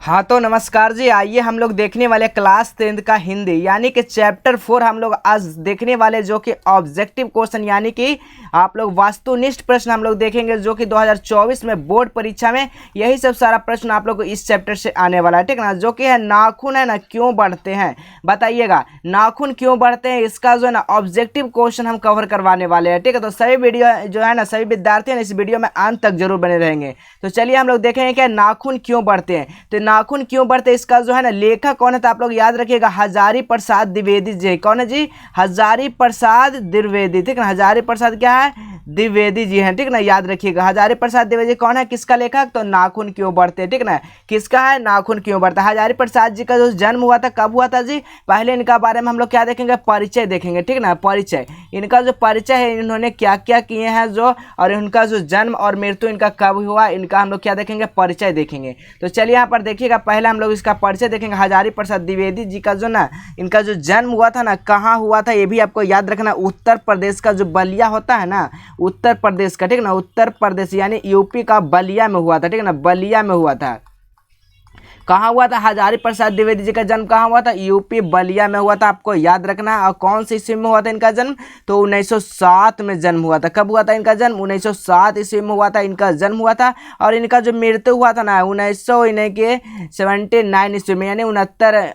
हाँ तो नमस्कार जी। आइए हम लोग देखने वाले क्लास 10th का हिंदी यानी कि चैप्टर 4 हम लोग आज देखने वाले, जो कि ऑब्जेक्टिव क्वेश्चन यानी कि आप लोग वास्तुनिष्ठ प्रश्न हम लोग देखेंगे, जो कि 2024 में बोर्ड परीक्षा में यही सब सारा प्रश्न आप लोग को इस चैप्टर से आने वाला है, ठीक ना। जो कि है नाखून है ना क्यों बढ़ते हैं, बताइएगा नाखून क्यों बढ़ते हैं, इसका जो है ना ऑब्जेक्टिव क्वेश्चन हम कवर करवाने वाले हैं, ठीक है। तो सभी वीडियो जो है ना, सभी विद्यार्थी इस वीडियो में अंत तक जरूर बने रहेंगे। तो चलिए हम लोग देखेंगे कि नाखून क्यों बढ़ते हैं। तो नाखून क्यों बढ़ते हैं, इसका जो है ना लेखक कौन है, तो आप लोग याद रखिएगा हजारी प्रसाद द्विवेदी जी। कौन है जी? हजारी प्रसाद द्विवेदी, ठीक ना। हजारी प्रसाद क्या है? द्विवेदी जी हैं, ठीक ना। याद रखिएगा हजारी प्रसाद द्विवेदी कौन है, किसका लेखक? तो नाखून क्यों बढ़ते हैं, ठीक ना। किसका है? नाखून क्यों बढ़ता है। हजारी प्रसाद जी का जो जन्म हुआ था, कब हुआ था जी? पहले इनका बारे में हम लोग क्या देखेंगे, परिचय देखेंगे, ठीक ना। परिचय, इनका जो परिचय है, इन्होंने क्या क्या किए हैं जो, और इनका जो जन्म और मृत्यु इनका कब हुआ, इनका हम लोग क्या देखेंगे, परिचय देखेंगे। तो चलिए यहाँ पर देखिएगा, पहले हम लोग इसका परिचय देखेंगे। हजारी प्रसाद द्विवेदी जी का जो ना, इनका जो जन्म हुआ था ना, कहाँ हुआ था ये भी आपको याद रखना। उत्तर प्रदेश का जो बलिया होता है ना, उत्तर प्रदेश का, ठीक ना। उत्तर प्रदेश यानी यूपी का बलिया में हुआ था, ठीक ना। बलिया में हुआ था। कहाँ हुआ था हजारी प्रसाद द्विवेदी जी का जन्म? कहाँ हुआ था? यूपी बलिया में हुआ था, आपको याद रखना। और कौन सी ईस्वी में हुआ था इनका जन्म? तो 1907 में जन्म हुआ था। कब हुआ था इनका जन्म? 1907 ईस्वी में हुआ था इनका जन्म हुआ था। और इनका जो मृत्यु हुआ था ना, 1979 ईस्वी में, यानी 69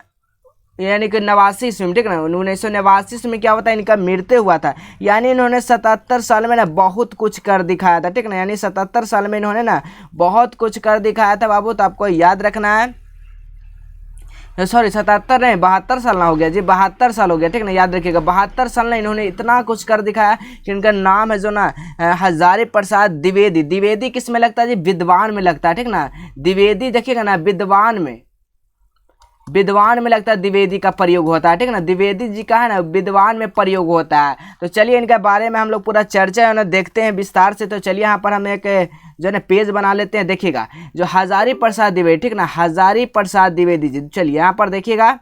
यानी कि 89 ईस्वी में, ठीक ना। 1989 ईस्वी में क्या होता है, इनका मृत्यु हुआ था। यानी इन्होंने 77 साल में ना बहुत कुछ कर दिखाया था, ठीक ना। यानी 77 साल में इन्होंने ना बहुत कुछ कर दिखाया था बाबू, तो आपको याद रखना है। सॉरी 77 नहीं, 72 साल ना हो गया जी, 72 साल हो गया, ठीक ना। याद रखिएगा 72 साल ना इन्होंने इतना कुछ कर दिखाया कि इनका नाम है जो ना हजारी प्रसाद द्विवेदी। द्विवेदी किस में लगता है जी? विद्वान में लगता है, ठीक ना। द्विवेदी देखिएगा ना, विद्वान में, विद्वान में लगता है द्विवेदी का प्रयोग होता है, ठीक ना। द्विवेदी जी का है ना विद्वान में प्रयोग होता है। तो चलिए इनके बारे में हम लोग पूरा चर्चा है ना देखते हैं विस्तार से। तो चलिए यहाँ पर हम एक जो है ना पेज बना लेते हैं। देखिएगा जो हजारी प्रसाद द्विवेदी, ठीक ना, हजारी प्रसाद द्विवेदी जी। चलिए यहाँ पर देखिएगा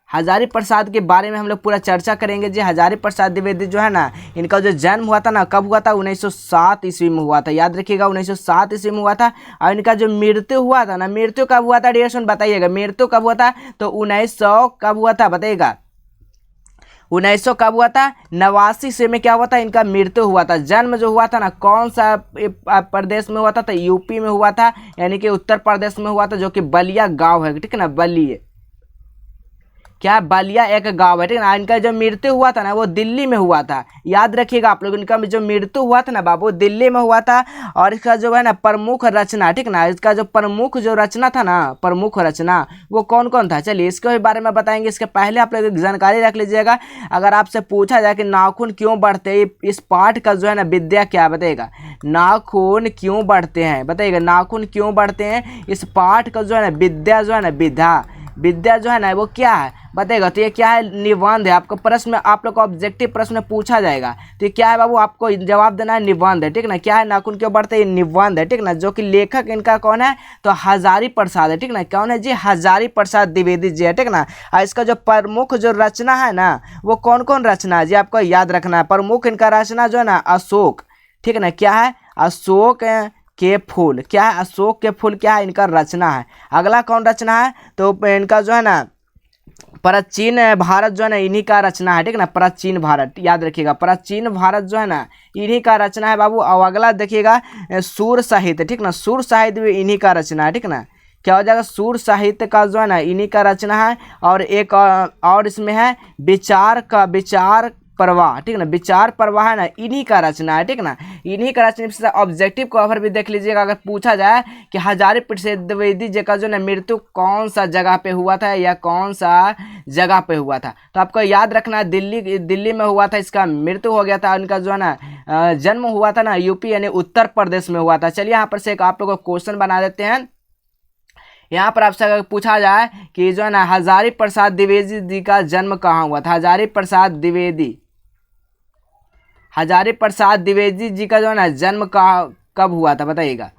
हजारी प्रसाद के बारे में हम लोग पूरा चर्चा करेंगे जी। हजारी प्रसाद द्विवेदी जो है ना, इनका जो जन्म हुआ था ना, कब हुआ था? 1907 ईस्वी में हुआ था। याद रखिएगा 1907 ईस्वी में हुआ था। और इनका जो मृत्यु हुआ था ना, मृत्यु कब हुआ था डियर? बताइएगा मृत्यु कब हुआ था? तो 1900 कब हुआ था बताइएगा? 1900 कब हुआ था? 89 से में क्या हुआ था, इनका मृत्यु हुआ था। जन्म जो हुआ था ना, कौन सा प्रदेश में हुआ था? तो यूपी में हुआ था, यानी कि उत्तर प्रदेश में हुआ था, जो कि बलिया गाँव है, ठीक है ना। बलिया क्या? बलिया एक गांव है, ठीक ना। इनका जो मृत्यु हुआ था ना, वो दिल्ली में हुआ था। याद रखिएगा आप लोग, इनका जो मृत्यु हुआ था ना बाबू, दिल्ली में हुआ था। और इसका जो है ना प्रमुख रचना, ठीक ना, इसका जो प्रमुख जो रचना था ना, प्रमुख रचना वो कौन कौन था, चलिए इसके बारे में बताएंगे। इसके पहले आप लोग एक जानकारी रख लीजिएगा। अगर आपसे पूछा जाए कि नाखून क्यों बढ़ते हैं, इस पाठ का जो है ना विद्या क्या बताएगा? नाखून क्यों बढ़ते हैं, बताइएगा नाखून क्यों बढ़ते हैं। इस पाठ का जो है ना विद्या जो है ना, विद्या जो है ना वो क्या है बताएगा? तो ये क्या है? निबंध है। आपको प्रश्न में, आप लोग को ऑब्जेक्टिव प्रश्न में पूछा जाएगा, तो ये क्या है बाबू? आपको जवाब देना है निबंध है, ठीक ना। क्या है? नाखून क्यों बढ़ते हैं, निबंध है, ठीक ना। जो कि लेखक इनका कौन है? तो हजारी प्रसाद है, ठीक ना। कौन है जी? हजारी प्रसाद द्विवेदी जी है, ठीक ना। और इसका जो प्रमुख जो रचना है ना, वो कौन कौन रचना है जी, आपको याद रखना है। प्रमुख इनका रचना जो है ना अशोक, ठीक है ना। क्या है? अशोक के फूल। क्या है? अशोक के फूल क्या है? इनका रचना है। अगला कौन रचना है? तो इनका जो है ना प्राचीन भारत जो है ना, इन्हीं का रचना है, ठीक ना। प्राचीन भारत, याद रखिएगा प्राचीन भारत जो है ना, इन्हीं का रचना है बाबू। और अगला देखिएगा सूर साहित्य, ठीक ना। सूर साहित्य भी इन्हीं का रचना है, ठीक ना। क्या हो जाएगा? सूर साहित्य का जो है ना इन्हीं का रचना है। और एक और इसमें है विचार प्रवाह, ठीक ना। विचार प्रवाह है ना, इन्हीं का रचना है, ठीक ना। इन्हीं का रचना से ऑब्जेक्टिव कवर भी देख लीजिएगा। अगर पूछा जाए कि हजारी प्रसाद द्विवेदी जी का जो ना मृत्यु कौन सा जगह पे हुआ था या कौन सा जगह पे हुआ था, तो आपको याद रखना है दिल्ली में हुआ था। इसका मृत्यु हो गया था। इनका जो है ना जन्म हुआ था ना यूपी यानी उत्तर प्रदेश में हुआ था। चलिए यहाँ पर से एक आप लोग को क्वेश्चन बना देते हैं। यहाँ पर आपसे अगर पूछा जाए कि जो है ना हजारी प्रसाद द्विवेदी जी का जन्म कहाँ हुआ था, हजारी प्रसाद द्विवेदी जी का जो है ना जन्म कब हुआ था बताइएगा?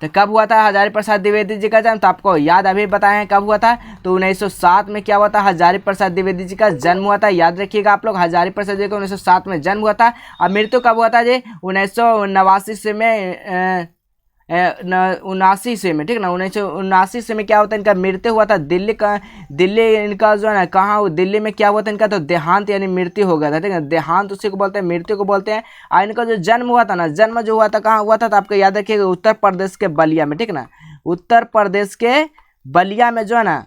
तो कब हुआ था हजारी प्रसाद द्विवेदी जी का जन्म? तो आपको याद अभी बताएं कब हुआ था। तो 1907 में क्या हुआ था? हजारी प्रसाद द्विवेदी जी का जन्म हुआ था। याद रखिएगा आप लोग, हजारी प्रसाद जी का 1907 में जन्म हुआ था। और मृत्यु कब हुआ था जी? 1989 में 79 ईस्वी में, ठीक ना, 1979 ईस्वी में क्या होता है, इनका मृत्यु हुआ था। दिल्ली इनका जो है ना, कहाँ, दिल्ली में क्या हुआ था इनका, तो देहांत यानी मृत्यु हो गया था, ठीक है। देहांत उसी को बोलते हैं, मृत्यु को बोलते हैं। और इनका जो जन्म हुआ था ना, जन्म जो हुआ था कहाँ हुआ था, तो आपको याद रखिएगा उत्तर प्रदेश के बलिया में, ठीक ना, उत्तर प्रदेश के बलिया में जो है ना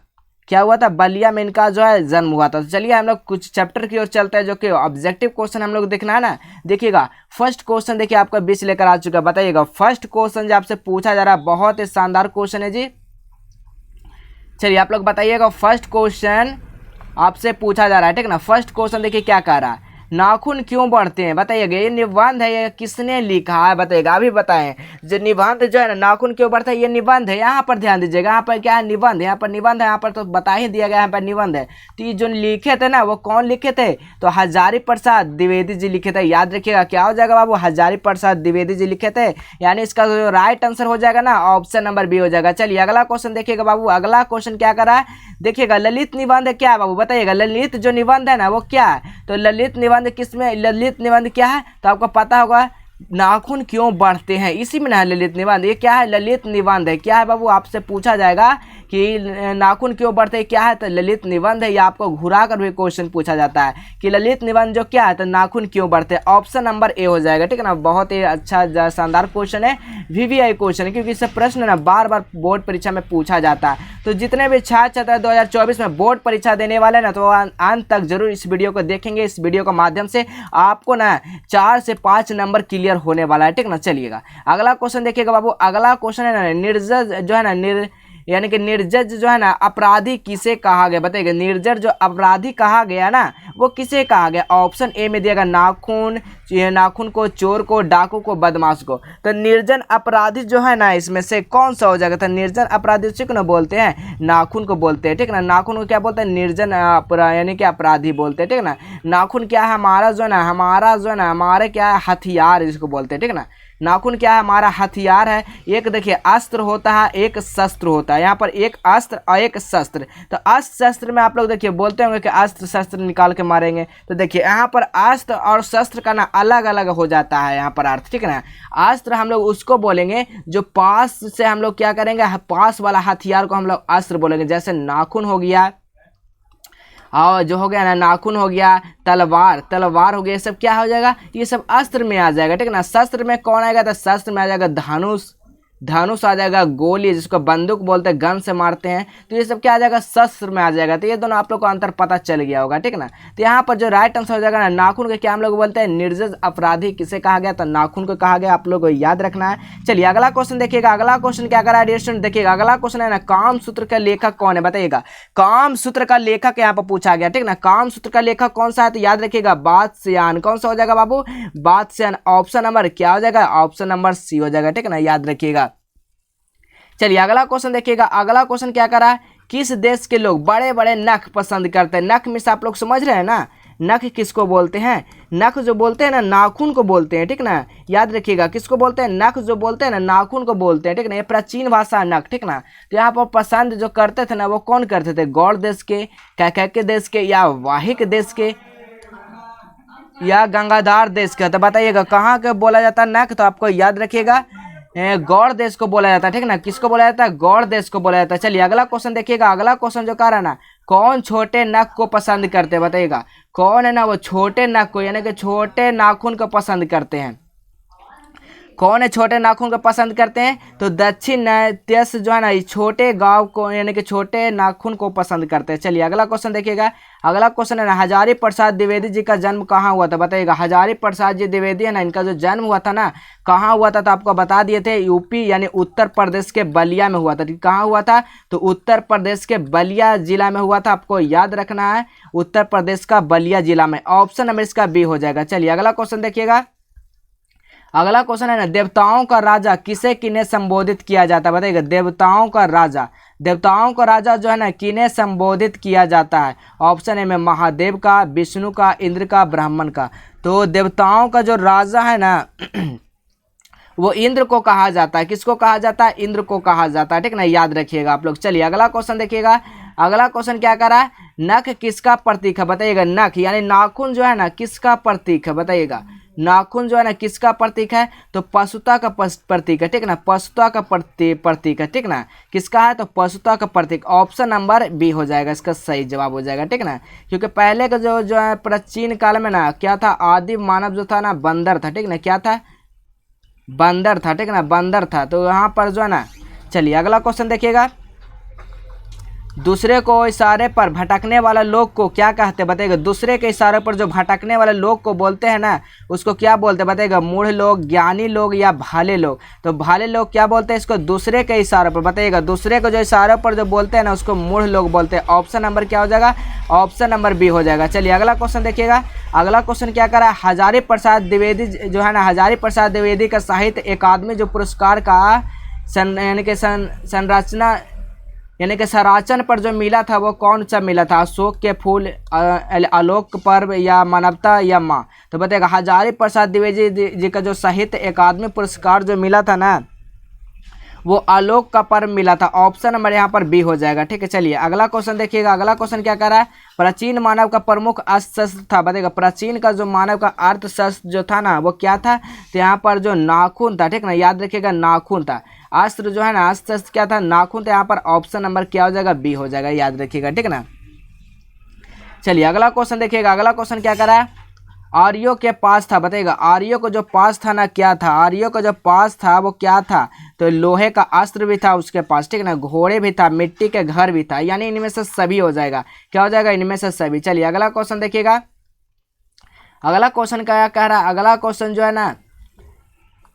क्या हुआ था, बलिया में इनका जो है जन्म हुआ था। तो चलिए हम लोग कुछ चैप्टर की ओर चलते हैं, जो कि ऑब्जेक्टिव क्वेश्चन हम लोग देखना है ना। देखिएगा फर्स्ट क्वेश्चन देखिए आपका 20 लेकर आ चुका है। बताइएगा फर्स्ट क्वेश्चन जो आपसे पूछा जा रहा है, बहुत ही शानदार क्वेश्चन है जी। चलिए आप लोग बताइएगा, फर्स्ट क्वेश्चन आपसे पूछा जा रहा है, ठीक ना। फर्स्ट क्वेश्चन देखिए क्या कह रहा है, नाखून क्यों बढ़ते हैं। बताइएगा ये निबंध है, ये किसने लिखा है, बताइएगा अभी बताएं। जो निबंध जो है ना, नाखून क्यों बढ़ता है, ये निबंध है। यहाँ पर ध्यान दीजिएगा, यहाँ पर क्या है, निबंध है, यहाँ पर निबंध है, यहाँ पर तो बता ही दिया गया, यहाँ पर निबंध है। तो ये जो लिखे थे ना, वो कौन लिखे थे, तो हजारी प्रसाद द्विवेदी जी लिखे थे। याद रखिएगा क्या हो जाएगा बाबू, हजारी प्रसाद द्विवेदी जी लिखे थे, यानी इसका जो राइट आंसर हो जाएगा ना, ऑप्शन नंबर बी हो जाएगा। चलिए अगला क्वेश्चन देखिएगा बाबू, अगला क्वेश्चन क्या कर रहा है, देखिएगा ललित निबंध क्या है बाबू। बताइएगा ललित जो निबंध है ना वो क्या है, तो ललित निबंध किसमें, ललित निबंध क्या है, तो आपको पता होगा नाखून क्यों बढ़ते हैं, इसी में ना है ललित निबंध। ये क्या है, ललित निबंध है। क्या है बाबू, आपसे पूछा जाएगा कि नाखून क्यों बढ़ते हैं, क्या है, तो ललित निबंध है। या आपको घुरा कर भी क्वेश्चन पूछा जाता है कि ललित निबंध जो क्या है, तो नाखून क्यों बढ़ते हैं, ऑप्शन नंबर ए हो जाएगा, ठीक है ना। बहुत ही अच्छा शानदार क्वेश्चन है, VVI क्वेश्चन है, क्योंकि इससे प्रश्न ना बार बार बोर्ड परीक्षा में पूछा जाता है। तो जितने भी छात्र 2024 में बोर्ड परीक्षा देने वाले ना, तो अंत तक जरूर इस वीडियो को देखेंगे। इस वीडियो के माध्यम से आपको ना 4 से 5 नंबर क्लियर होने वाला है, ठीक ना। चलिएगा अगला क्वेश्चन देखिएगा बाबू, अगला क्वेश्चन है ना, निर्जज जो है ना, यानी कि निर्जज जो है ना अपराधी किसे कहा गया। बताइएगा निर्जज जो अपराधी कहा गया ना, वो किसे कहा गया, ऑप्शन ए में दिएगा नाखून, नाखून को, चोर को, डाकू को, बदमाश को। तो निर्जन अपराधी जो है ना, इसमें से कौन सा हो जाएगा, तो निर्जन अपराधी उसी को ना बोलते हैं, नाखून को बोलते हैं, ठीक ना। नाखून को क्या बोलते हैं, निर्जन यानी कि अपराधी बोलते हैं, ठीक ना। नाखून क्या है, हमारा जो है ना, हमारे क्या है, हथियार जिसको बोलते हैं, ठीक ना। नाखून क्या है, हमारा हथियार है। एक देखिए अस्त्र होता है, एक शस्त्र होता है। यहाँ पर एक अस्त्र और एक शस्त्र। तो अस्त्र शस्त्र में आप लोग देखिए बोलते होंगे कि अस्त्र शस्त्र निकाल के मारेंगे, तो देखिए यहाँ पर अस्त्र और शस्त्र का ना अलग अलग हो जाता है यहाँ पर अर्थ, ठीक है ना। अस्त्र हम लोग उसको बोलेंगे जो पास से हम लोग क्या करेंगे, पास वाला हथियार को हम लोग अस्त्र बोलेंगे। जैसे नाखून हो गया, और जो हो गया ना, नाखून हो गया, तलवार हो गया, ये सब क्या हो जाएगा, ये सब अस्त्र में आ जाएगा, ठीक है ना। शस्त्र में कौन आएगा, तो शस्त्र में आ जाएगा धनुष आ जाएगा, गोली जिसको बंदूक बोलते हैं, गन से मारते हैं, तो ये सब क्या आ जाएगा, शस्त्र में आ जाएगा। तो ये दोनों आप लोग को अंतर पता चल गया होगा, ठीक ना। तो यहाँ पर जो राइट आंसर हो जाएगा ना, नाखून को क्या हम लोग बोलते हैं, निर्जज अपराधी किसे कहा गया, तो नाखून को कहा गया। आप लोग को याद रखना है। चलिए अगला क्वेश्चन देखिएगा, अगला क्वेश्चन क्या करा है स्टूडेंट, देखिएगा अगला क्वेश्चन है ना, काम सूत्र का लेखक कौन है। बताइएगा काम सूत्र का लेखक यहाँ पर पूछा गया, ठीक ना। काम सूत्र का लेखक कौन सा है, तो याद रखिएगा बादशाहन। कौन सा हो जाएगा बाबू, बादशाहन। ऑप्शन नंबर क्या हो जाएगा, ऑप्शन नंबर सी हो जाएगा, ठीक है ना, याद रखिएगा। चलिए अगला क्वेश्चन देखिएगा, अगला क्वेश्चन क्या करा है, किस देश के लोग बड़े बड़े नख पसंद करते हैं। नख में से आप लोग समझ रहे हैं ना, नख किसको बोलते हैं, नख जो बोलते हैं ना, नाखून को बोलते हैं, ठीक ना। याद रखिएगा किसको बोलते हैं, नख जो बोलते हैं ना, नाखून को बोलते हैं, ठीक ना। ये प्राचीन भाषा है नख, ठीक ना। तो यहाँ पर पसंद जो करते थे ना, वो कौन करते थे, गौड़ देश के, कैके देश के, या वाहिक देश के, या गंगाधार देश के। तो बताइएगा कहाँ के बोला जाता है नख, तो आपको याद रखिएगा गौड़ देश को बोला जाता है, ठीक ना। किसको बोला जाता है, गौड़ देश को बोला जाता है। चलिए अगला क्वेश्चन देखिएगा, अगला क्वेश्चन जो कह रहा है ना, कौन छोटे नख को पसंद करते हैं। बताइएगा कौन है ना वो छोटे नख को, यानी कि छोटे नाखून को पसंद करते हैं। कौन है छोटे नाखून को पसंद करते हैं, तो दक्षिण देश जो है ना, छोटे गांव को यानी कि छोटे नाखून को पसंद करते हैं। चलिए अगला क्वेश्चन देखिएगा, अगला क्वेश्चन है ना, हजारी प्रसाद द्विवेदी जी का जन्म कहाँ हुआ था। बताइएगा हजारी प्रसाद जी द्विवेदी है ना, इनका जो जन्म हुआ था ना, कहाँ हुआ था, तो आपको बता दिए थे यूपी यानी उत्तर प्रदेश के बलिया में हुआ था। कहाँ हुआ था, तो उत्तर प्रदेश के बलिया जिला में हुआ था। आपको याद रखना है, उत्तर प्रदेश का बलिया जिला में। ऑप्शन नंबर इसका बी हो जाएगा। चलिए अगला क्वेश्चन देखिएगा, अगला क्वेश्चन है ना, देवताओं का राजा किसे किन्हें संबोधित किया जाता है। बताइएगा देवताओं का राजा जो है ना, किन्हें संबोधित किया जाता है। ऑप्शन ए में महादेव का, विष्णु का, इंद्र का, ब्राह्मण का। तो देवताओं का जो राजा है ना वो इंद्र को कहा जाता है। किसको कहा जाता है, इंद्र को कहा जाता है, ठीक ना, याद रखिएगा आप लोग। चलिए अगला क्वेश्चन देखिएगा, अगला क्वेश्चन क्या कर रहा है, नख किसका प्रतीक है। बताइएगा नख यानी नाखून जो है ना, किसका प्रतीक है। बताइएगा नाखून जो है ना किसका प्रतीक है, तो पशुता का प्रतीक है, ठीक ना, पशुता का प्रतीक है, ठीक ना, किसका है, तो पशुता का प्रतीक। ऑप्शन नंबर बी हो जाएगा, इसका सही जवाब हो जाएगा, ठीक ना, क्योंकि पहले का जो है प्राचीन काल में ना क्या था, आदिम मानव जो था ना बंदर था, ठीक ना, क्या था, बंदर था, ठीक ना, बंदर था। तो यहाँ पर जो है ना, चलिए अगला क्वेश्चन देखिएगा, दूसरे को इशारे पर भटकने वाला लोग को क्या कहते बताइएगा, दूसरे के इशारे पर जो भटकने वाले लोग को बोलते हैं ना उसको क्या बोलते बताइएगा, मूढ़ लोग, ज्ञानी लोग या भाले लोग। तो भाले लोग क्या बोलते हैं इसको, दूसरे के इशारे पर बताइएगा, दूसरे को जो इशारे पर जो बोलते हैं ना उसको मूढ़ लोग बोलते हैं। ऑप्शन नंबर क्या हो जाएगा, ऑप्शन नंबर बी हो जाएगा। चलिए अगला क्वेश्चन देखिएगा, अगला क्वेश्चन क्या करा, हजारी प्रसाद द्विवेदी जो है ना, हजारी प्रसाद द्विवेदी का साहित्य अकादमी जो पुरस्कार का संरचना यानी कि सराचन पर जो मिला था वो कौन सा मिला था, अशोक के फूल, आलोक पर्व या मानवता या माँ। तो बताइएगा हजारी प्रसाद द्विवेदी जी का जो साहित्य अकादमी पुरस्कार जो मिला था ना वो आलोक का पर्व मिला था। ऑप्शन नंबर यहाँ पर बी हो जाएगा, ठीक है। चलिए अगला क्वेश्चन देखिएगा, अगला क्वेश्चन क्या कर रहा है, प्राचीन मानव का प्रमुख अस्त्र था बताइएगा, प्राचीन का जो मानव का अर्थशस्त्र जो था ना वो क्या था, तो यहाँ पर जो नाखून था, ठीक ना, याद रखिएगा नाखून था। अस्त्र जो है ना, अस्त्र क्या था, नाखून। तो यहाँ पर ऑप्शन नंबर क्या हो जाएगा, बी हो जाएगा, याद रखिएगा, ठीक ना। चलिए अगला क्वेश्चन देखिएगा, अगला क्वेश्चन क्या करा है, आर्यों के पास था बताइएगा, आर्यों को जो पास था ना क्या था, आर्यों को जो पास था वो क्या था, तो लोहे का अस्त्र भी था उसके पास, ठीक ना, घोड़े भी था, मिट्टी के घर भी था, यानी इनमें से सभी हो जाएगा, क्या हो जाएगा, इनमें से सभी। चलिए अगला क्वेश्चन देखिएगा, अगला क्वेश्चन क्या कह रहा है, अगला क्वेश्चन जो है ना,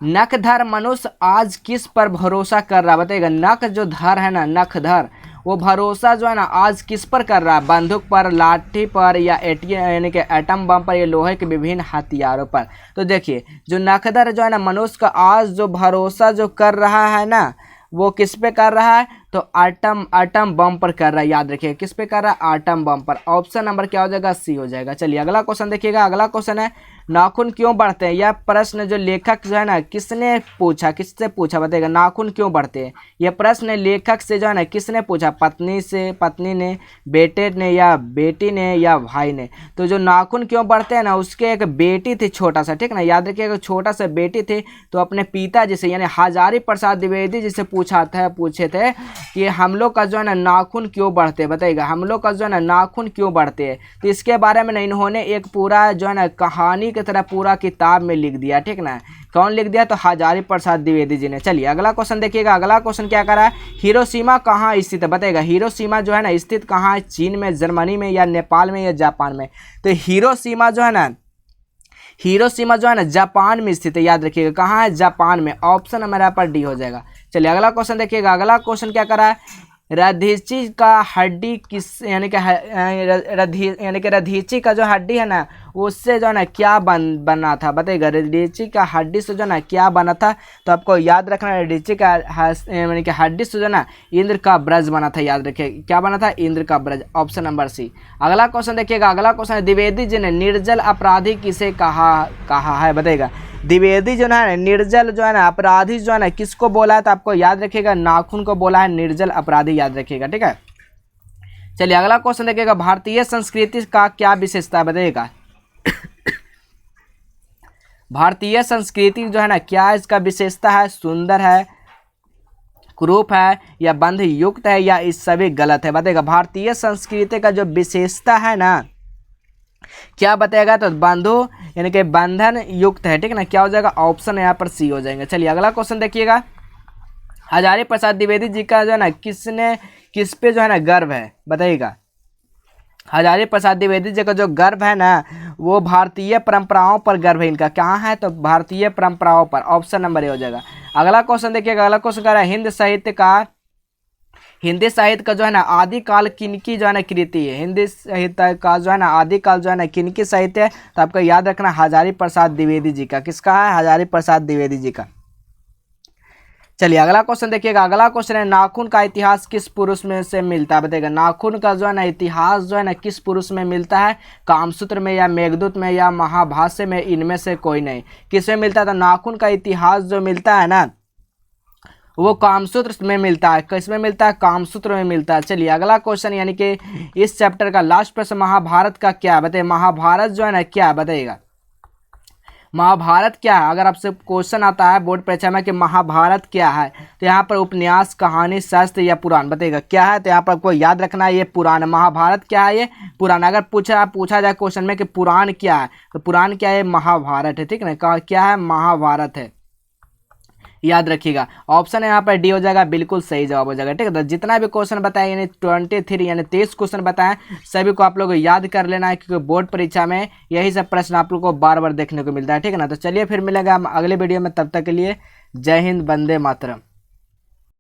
नखधर मनुष्य आज किस पर भरोसा कर रहा है बताइएगा, नख जो धर है ना, नखधर वो भरोसा जो है ना आज किस पर कर रहा है, बंदूक पर, लाठी पर या यानी कि एटम बम पर या लोहे के विभिन्न हथियारों पर। तो देखिए जो नखधर जो है ना मनुष्य का आज जो भरोसा जो कर रहा है ना वो किस पे कर रहा है, तो एटम बम पर कर रहा है, याद रखिए किस पे कर रहा है, एटम बम पर। ऑप्शन नंबर क्या हो जाएगा, सी हो जाएगा। चलिए अगला क्वेश्चन देखिएगा, अगला क्वेश्चन है नाखून क्यों बढ़ते हैं, यह प्रश्न जो लेखक जो है ना किसने पूछा, किससे पूछा बताइएगा, नाखून क्यों बढ़ते हैं, यह प्रश्न लेखक से जो है ना किसने पूछा, पत्नी से, पत्नी ने, बेटे ने या बेटी ने या भाई ने। तो जो नाखून क्यों बढ़ते हैं ना उसके एक बेटी थी छोटा सा, ठीक ना, याद रखिएगा छोटा सा बेटी थी, तो अपने पिताजी से यानी हजारी प्रसाद द्विवेदी जी से पूछे थे कि हम लोग का जो है ना नाखून क्यों बढ़ते हैं बताइएगा, हम लोग का जो है ना नाखून क्यों बढ़ते हैं। तो इसके बारे में ना इन्होंने एक पूरा जो है ना कहानी की तरह पूरा किताब में लिख दिया, ठीक ना, कौन लिख दिया, तो हजारी प्रसाद द्विवेदी जी ने। चलिए अगला क्वेश्चन देखिएगा, अगला क्वेश्चन क्या करा है, हिरोशिमा कहाँ स्थित है बताइएगा, हिरोशिमा जो है ना स्थित कहाँ है, चीन में, जर्मनी में या नेपाल में या जापान में। तो हिरोशिमा जो है ना जापान में स्थित है, याद रखिएगा कहाँ है, जापान में। ऑप्शन हमारे पर डी हो जाएगा। चलिए अगला क्वेश्चन देखिएगा, अगला क्वेश्चन क्या करा है, रधीची का हड्डी किस यानी कि रधीची का जो हड्डी है ना उससे जो है ना क्या बना था बताइएगा, रधीची का हड्डी से जो है ना क्या बना था। तो आपको याद रखना है रधीची का यानी कि हड्डी से जो है ना इंद्र का ब्रज बना था, याद रखिए क्या बना था, इंद्र का ब्रज। Option number C. अगला क्वेश्चन देखिएगा, अगला क्वेश्चन द्विवेदी जी ने निर्जल अपराधी किसे कहा है बताइएगा, द्विवेदी जो है निर्जल जो है ना अपराधी जो है ना किसको बोला है, तो आपको याद रखिएगा नाखून को बोला है निर्जल अपराधी, याद रखिएगा, ठीक है। चलिए अगला क्वेश्चन देखिएगा, भारतीय संस्कृति का क्या विशेषता बताइएगा, भारतीय संस्कृति जो है ना क्या इसका विशेषता है, सुंदर है, कुरूप है या बंध युक्त है या इस सभी गलत है बताइएगा। भारतीय संस्कृति का जो विशेषता है ना क्या बताएगा, तो बंधु यानी कि बंधन युक्त है, ठीक ना, क्या हो जाएगा, ऑप्शन यहाँ पर सी हो जाएंगे। चलिए अगला क्वेश्चन देखिएगा, हजारी प्रसाद द्विवेदी जी का जो है ना किस पे जो है ना गर्व है बताइएगा, हजारी प्रसाद द्विवेदी जी का जो गर्व है ना वो भारतीय परंपराओं पर गर्व है इनका, कहाँ है, तो भारतीय परंपराओं पर। ऑप्शन नंबर ए हो जाएगा। अगला क्वेश्चन देखिएगा, अगला क्वेश्चन कह रहा है हिंदी साहित्य का जो है ना आदिकाल किनकी जो है ना कृति है, हिंदी साहित्य का जो है ना आदिकाल जो है ना किनकी साहित्य है, तो आपको याद रखना हजारी प्रसाद द्विवेदी जी का, किसका है, हजारी प्रसाद द्विवेदी जी का। चलिए अगला क्वेश्चन देखिएगा, अगला क्वेश्चन है नाखून का इतिहास किस पुरुष में से मिलता है बताइएगा, नाखून का जो है ना इतिहास जो है ना किस पुरुष में मिलता है, कामसूत्र में या मेघदूत में या महाभाष्य में, इनमें से कोई नहीं। किस में मिलता है, तो नाखून का इतिहास जो मिलता है ना वो कामसूत्र में मिलता है, किस में मिलता है, कामसूत्र में मिलता है। चलिए अगला क्वेश्चन यानी कि इस चैप्टर का लास्ट प्रश्न, महाभारत का क्या बताइए, महाभारत जो है ना क्या बताइएगा, महाभारत क्या है? अगर आपसे क्वेश्चन आता है बोर्ड परीक्षा में कि महाभारत क्या है, तो यहाँ पर उपन्यास, कहानी, शास्त्र या पुराण बताइएगा क्या है। तो यहाँ पर आपको याद रखना है ये पुराण है। महाभारत क्या है? ये पुराण। अगर पूछा जाए क्वेश्चन में कि पुराण क्या है, तो पुराण क्या है? महाभारत है। ठीक है ना, क्या है? महाभारत है, याद रखिएगा। ऑप्शन है यहाँ पर डी हो जाएगा, बिल्कुल सही जवाब हो जाएगा। ठीक है, तो जितना भी क्वेश्चन बताया यानी 23 यानी 23 क्वेश्चन बताएं, सभी को आप लोग को याद कर लेना है, क्योंकि बोर्ड परीक्षा में यही सब प्रश्न आप लोग को बार बार देखने को मिलता है। ठीक है ना, तो चलिए फिर मिलेगा हम अगले वीडियो में, तब तक के लिए जय हिंद, वंदे मातरम।